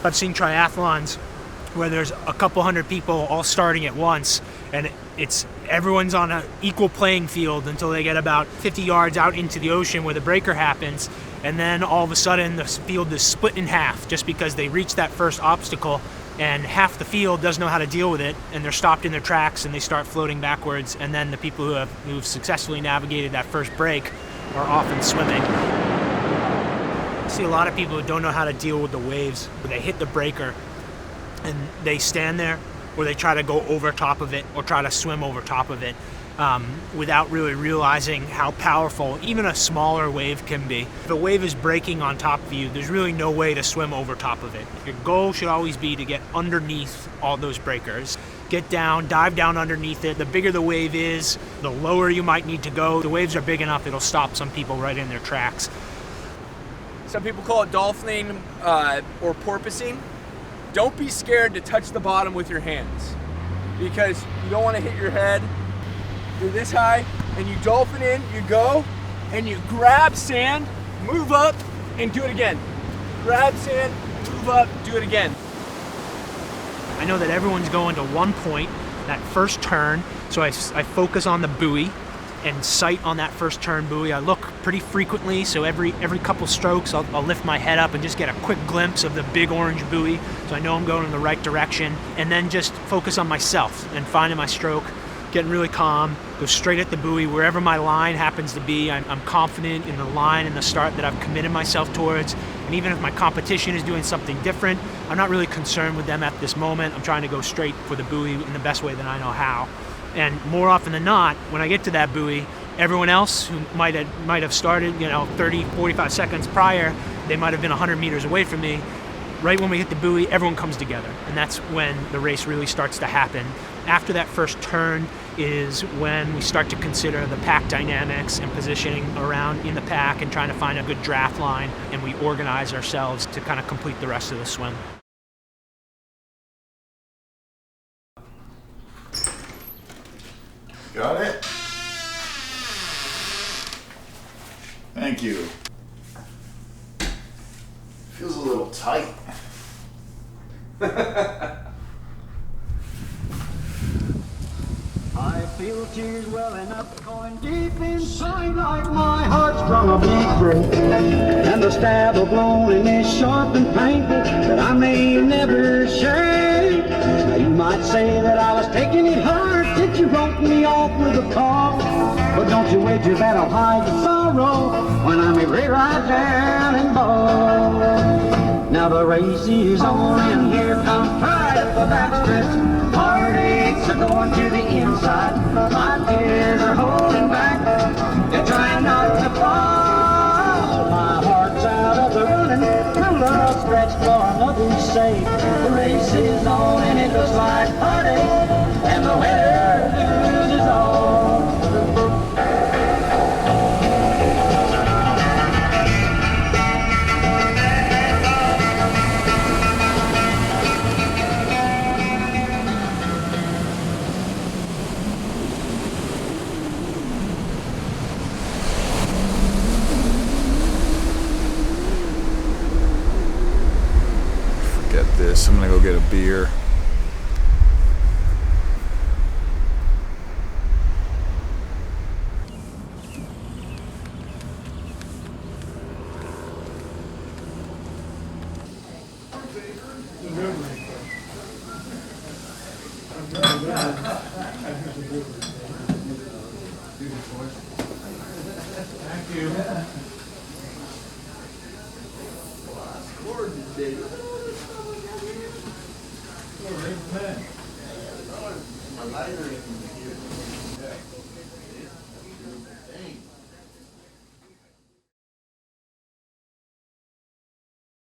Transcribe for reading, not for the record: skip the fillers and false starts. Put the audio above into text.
I've seen triathlons where there's a couple hundred people all starting at once, and everyone's on an equal playing field until they get about 50 yards out into the ocean where the breaker happens, and then all of a sudden the field is split in half just because they reached that first obstacle, and half the field doesn't know how to deal with it, and they're stopped in their tracks and they start floating backwards, and then the people who've successfully navigated that first break are often swimming. I see a lot of people who don't know how to deal with the waves, where they hit the breaker and they stand there, or they try to go over top of it or try to swim over top of it without really realizing how powerful even a smaller wave can be. If a wave is breaking on top of you, there's really no way to swim over top of it. Your goal should always be to get underneath all those breakers. Get down, dive down underneath it. The bigger the wave is, the lower you might need to go. The waves are big enough, it'll stop some people right in their tracks. Some people call it dolphining or porpoising. Don't be scared to touch the bottom with your hands, because you don't want to hit your head. You're this high, and you dolphin in, you go, and you grab sand, move up, and do it again. Grab sand, move up, do it again. I know that everyone's going to one point, that first turn, so I focus on the buoy and sight on that first turn buoy. I look pretty frequently, so every couple strokes I'll lift my head up and just get a quick glimpse of the big orange buoy, so I know I'm going in the right direction, and then just focus on myself and finding my stroke, getting really calm, go straight at the buoy wherever my line happens to be. I'm confident in the line and the start that I've committed myself towards, and even if my competition is doing something different, I'm not really concerned with them at this moment. I'm trying to go straight for the buoy in the best way that I know how. And more often than not, when I get to that buoy, everyone else who might have started, 30, 45 seconds prior, they might have been 100 meters away from me. Right when we hit the buoy, everyone comes together, and that's when the race really starts to happen. After that first turn is when we start to consider the pack dynamics and positioning around in the pack and trying to find a good draft line, and we organize ourselves to kind of complete the rest of the swim. Got it? Thank you. Feels a little tight. I feel tears welling up, going deep inside, like my heart's from a big break, and the stab of loneliness sharp and painful that I may never shake. Now you might say that I was taking it hard, that you wrote me off with a call, but don't you wager that I'll hide the sorrow when I'm right down and ball. Now the race is on, and here comes pride up the backstretch. Heartaches are going to the inside. My tears are holding back. They're trying not to fall. My heart's out of the running. My love stretched for another's sake. The race is on, and it looks like heartache, and the winner loses all. This. I'm gonna go get a beer. Thank you. My lighter in here.